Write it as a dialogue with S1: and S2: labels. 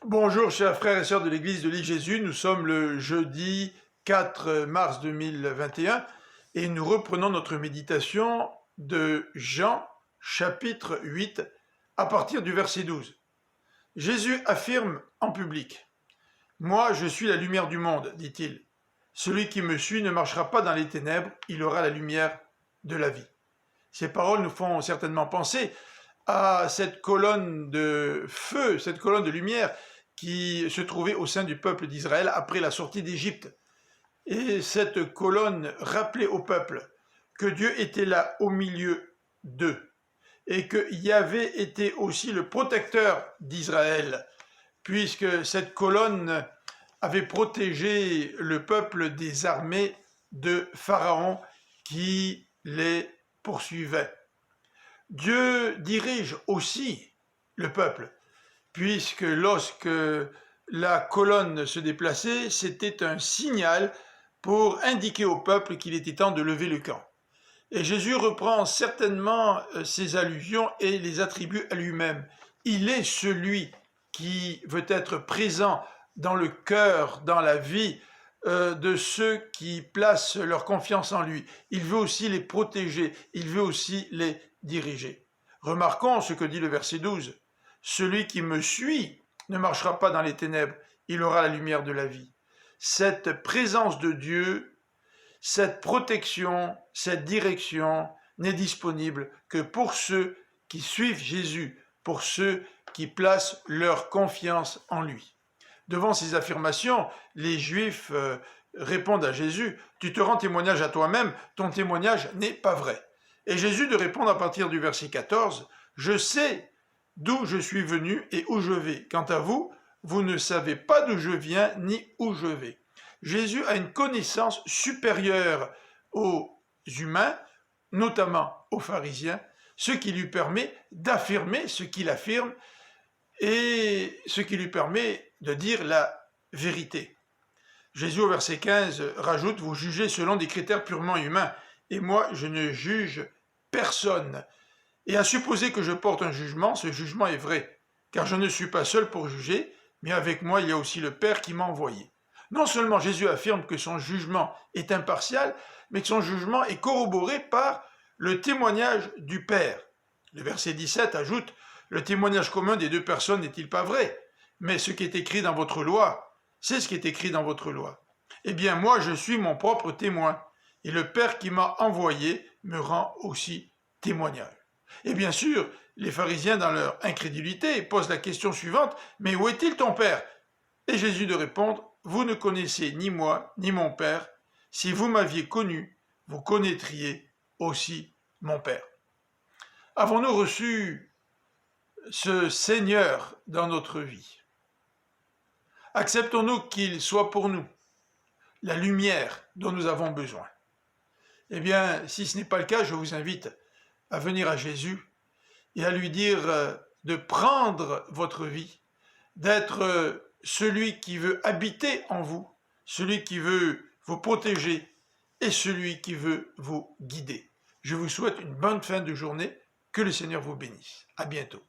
S1: Bonjour chers frères et sœurs de l'église de l'île Jésus, nous sommes le jeudi 4 mars 2021 et nous reprenons notre méditation de Jean chapitre 8 à partir du verset 12. Jésus affirme en public: « Moi je suis la lumière du monde, dit-il. Celui qui me suit ne marchera pas dans les ténèbres, il aura la lumière de la vie. » Ces paroles nous font certainement penser à cette colonne de feu, cette colonne de lumière qui se trouvait au sein du peuple d'Israël après la sortie d'Égypte. Et cette colonne rappelait au peuple que Dieu était là au milieu d'eux et que Yahvé était aussi le protecteur d'Israël, puisque cette colonne avait protégé le peuple des armées de Pharaon qui les poursuivait. Dieu dirige aussi le peuple, puisque lorsque la colonne se déplaçait, c'était un signal pour indiquer au peuple qu'il était temps de lever le camp. Et Jésus reprend certainement ces allusions et les attribue à lui-même. Il est celui qui veut être présent dans le cœur, dans la vie de ceux qui placent leur confiance en lui. Il veut aussi les protéger, il veut aussi les diriger. Remarquons ce que dit le verset 12. « Celui qui me suit ne marchera pas dans les ténèbres, il aura la lumière de la vie. » Cette présence de Dieu, cette protection, cette direction n'est disponible que pour ceux qui suivent Jésus, pour ceux qui placent leur confiance en lui. Devant ces affirmations, les Juifs répondent à Jésus: « Tu te rends témoignage à toi-même, ton témoignage n'est pas vrai. » Et Jésus de répondre à partir du verset 14, « Je sais d'où je suis venu et où je vais. Quant à vous, vous ne savez pas d'où je viens ni où je vais. » Jésus a une connaissance supérieure aux humains, notamment aux pharisiens, ce qui lui permet d'affirmer ce qu'il affirme et ce qui lui permet de dire la vérité. Jésus au verset 15 rajoute: « Vous jugez selon des critères purement humains, et moi je ne juge personne. Et à supposer que je porte un jugement, ce jugement est vrai, car je ne suis pas seul pour juger, mais avec moi il y a aussi le Père qui m'a envoyé. » Non seulement Jésus affirme que son jugement est impartial, mais que son jugement est corroboré par le témoignage du Père. Le verset 17 ajoute: « Le témoignage commun des deux personnes n'est-il pas vrai? Mais ce qui est écrit dans votre loi, c'est ce qui est écrit dans votre loi. Eh bien, moi, je suis mon propre témoin, et le Père qui m'a envoyé me rend aussi témoignage. » Et bien sûr, les pharisiens, dans leur incrédulité, posent la question suivante: « Mais où est-il ton Père ?» Et Jésus de répondre: « Vous ne connaissez ni moi, ni mon Père. Si vous m'aviez connu, vous connaîtriez aussi mon Père. » Avons-nous reçu ce Seigneur dans notre vie? Acceptons-nous qu'il soit pour nous la lumière dont nous avons besoin? Eh bien, si ce n'est pas le cas, je vous invite à venir à Jésus et à lui dire de prendre votre vie, d'être celui qui veut habiter en vous, celui qui veut vous protéger et celui qui veut vous guider. Je vous souhaite une bonne fin de journée, que le Seigneur vous bénisse. À bientôt.